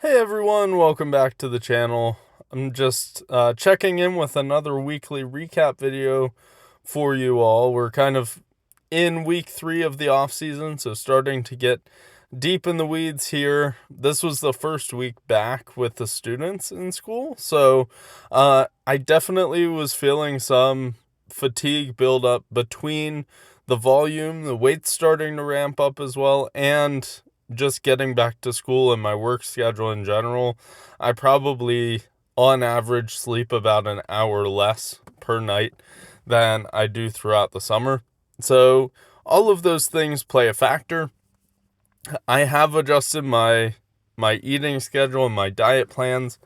Hey everyone, welcome back to the channel. I'm just checking in with another weekly recap video for you all. We're kind of in week 3 of the off season, so starting to get deep in the weeds here. This was the first week back with the students in school, so I definitely was feeling some fatigue build up between the volume, the weight starting to ramp up as well, and just getting back to school and my work schedule in general. I probably, on average, sleep about an hour less per night than I do throughout the summer. So all of those things play a factor. I have adjusted my eating schedule and my diet plans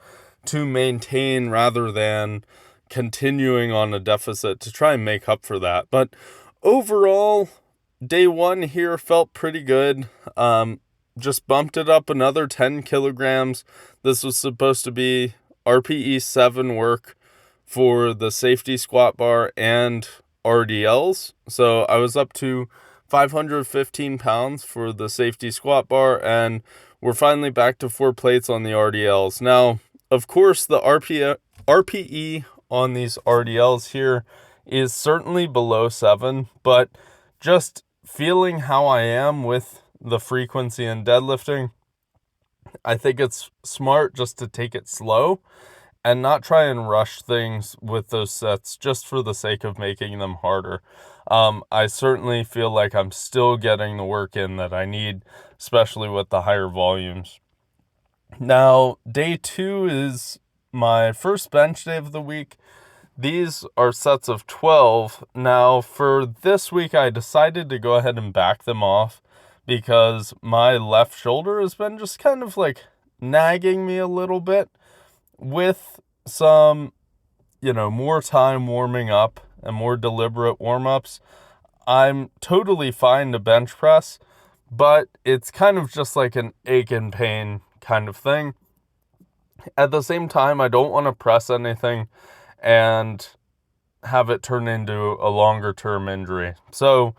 to maintain rather than continuing on a deficit to try and make up for that. But overall, day one here felt pretty good. Just bumped it up another 10 kilograms. This was supposed to be RPE 7 work for the safety squat bar and RDLs. So I was up to 515 pounds for the safety squat bar, and we're finally back to 4 plates on the RDLs. Now, of course, the RPE on these RDLs here is certainly below 7, but just feeling how I am with the frequency in deadlifting, I think it's smart just to take it slow and not try and rush things with those sets just for the sake of making them harder. I certainly feel like I'm still getting the work in that I need, especially with the higher volumes. Now, day 2 is my first bench day of the week. These are sets of 12. Now, for this week, I decided to go ahead and back them off because my left shoulder has been just kind of like nagging me a little bit. With some, more time warming up and more deliberate warm-ups, I'm totally fine to bench press, but it's kind of just like an ache and pain kind of thing. At the same time, I don't want to press anything and have it turn into a longer term injury. So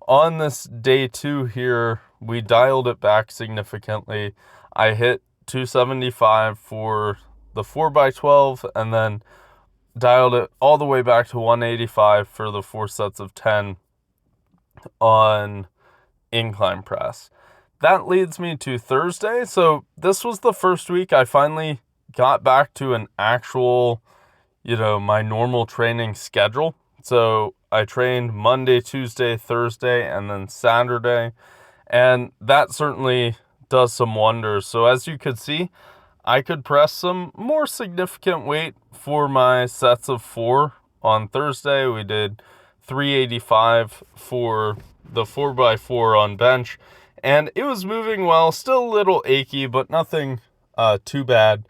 on this day 2 here, we dialed it back significantly. I hit 275 for the 4x12 and then dialed it all the way back to 185 for the 4 sets of 10 on incline press. That leads me to Thursday. So this was the first week I finally got back to an actual, my normal training schedule. So I trained Monday, Tuesday, Thursday, and then Saturday, and that certainly does some wonders. So as you could see, I could press some more significant weight for my sets of 4 on Thursday. We did 385 for the 4x4 on bench, and it was moving well, still a little achy, but nothing too bad.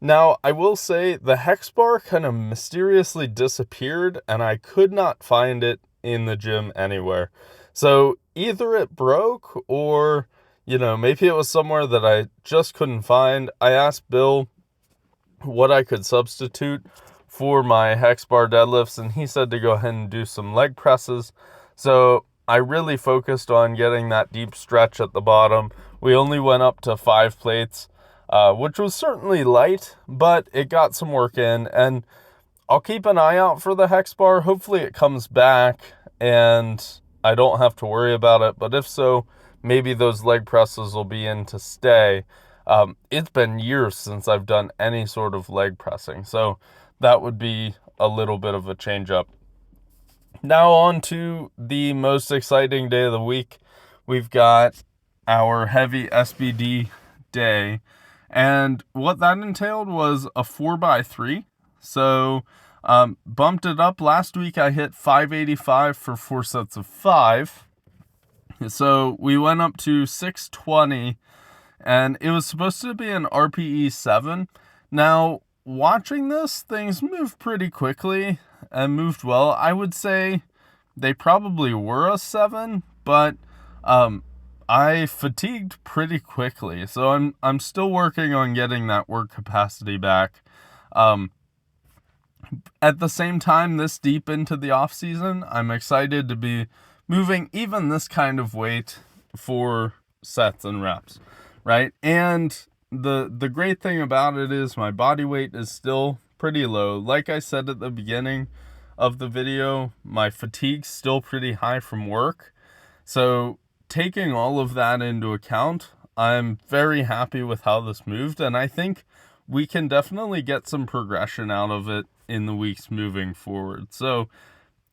Now, I will say the hex bar kind of mysteriously disappeared, and I could not find it in the gym anywhere. So either it broke or, maybe it was somewhere that I just couldn't find. I asked Bill what I could substitute for my hex bar deadlifts, and he said to go ahead and do some leg presses. So I really focused on getting that deep stretch at the bottom. We only went up to 5 plates. Which was certainly light, but it got some work in, and I'll keep an eye out for the hex bar. Hopefully it comes back and I don't have to worry about it, but if so, maybe those leg presses will be in to stay. It's been years since I've done any sort of leg pressing, so that would be a little bit of a change up. Now on to the most exciting day of the week. We've got our heavy SBD day. And what that entailed was a 4x3. So bumped it up. Last week I hit 585 for 4 sets of 5. So we went up to 620, and it was supposed to be an RPE 7. Now, watching this, things moved pretty quickly and moved well. I would say they probably were a 7, but I fatigued pretty quickly, so I'm still working on getting that work capacity back. At the same time, this deep into the off season, I'm excited to be moving even this kind of weight for sets and reps, right? And the great thing about it is my body weight is still pretty low. Like I said at the beginning of the video, my fatigue's still pretty high from work. So taking all of that into account, I'm very happy with how this moved, and I think we can definitely get some progression out of it in the weeks moving forward. So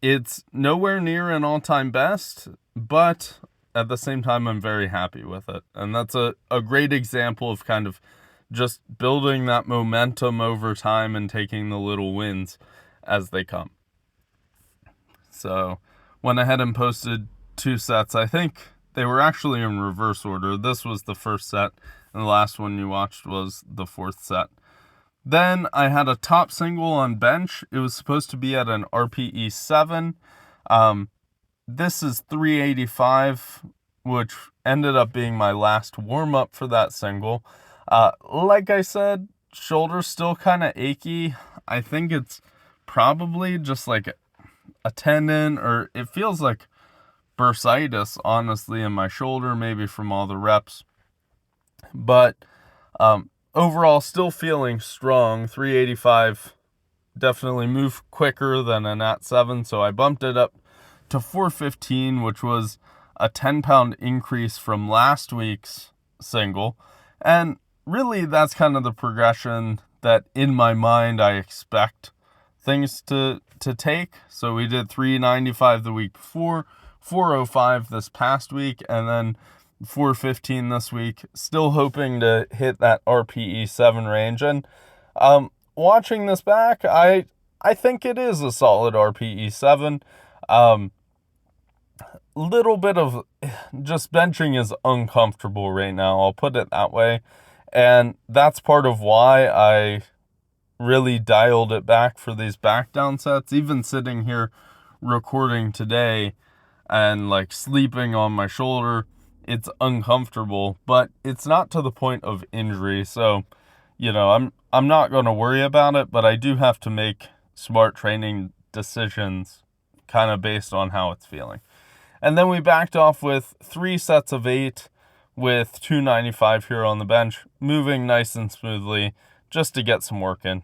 it's nowhere near an all-time best, but at the same time, I'm very happy with it. And that's a great example of kind of just building that momentum over time and taking the little wins as they come. So went ahead and posted 2 sets. I think they were actually in reverse order. This was the first set, and the last one you watched was the 4th set. Then I had a top single on bench. It was supposed to be at an RPE 7. This is 385, which ended up being my last warm-up for that single. Like I said, shoulder's still kind of achy. I think it's probably just like a tendon, or it feels like bursitis, honestly, in my shoulder, maybe from all the reps. But overall, still feeling strong. 385 definitely moved quicker than an at 7, so I bumped it up to 415, which was a 10-pound increase from last week's single. And really, that's kind of the progression that in my mind I expect things to take. So we did 395 the week before, 405 this past week, and then 415 this week. Still hoping to hit that RPE 7 range. And watching this back, I think it is a solid RPE 7. Little bit of just benching is uncomfortable right now, I'll put it that way. And that's part of why I really dialed it back for these back down sets. Even sitting here recording today and like sleeping on my shoulder, it's uncomfortable, but it's not to the point of injury. So, you know, I'm not going to worry about it, but I do have to make smart training decisions kind of based on how it's feeling. And then we backed off with 3 sets of 8 with 295 here on the bench, moving nice and smoothly just to get some work in.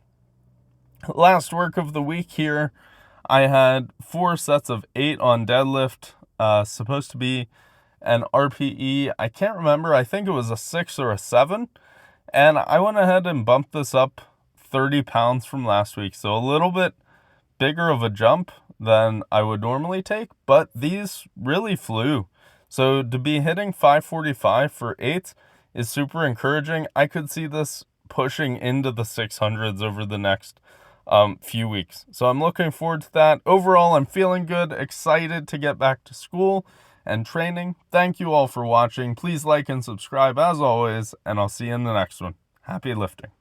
Last work of the week here, I had 4 sets of 8 on deadlift, supposed to be an RPE. I can't remember. I think it was a 6 or a 7. And I went ahead and bumped this up 30 pounds from last week. So a little bit bigger of a jump than I would normally take, but these really flew. So to be hitting 545 for 8 is super encouraging. I could see this pushing into the 600s over the next few weeks. So I'm looking forward to that. Overall, I'm feeling good, excited to get back to school and training. Thank you all for watching. Please like and subscribe as always, and I'll see you in the next one. Happy lifting.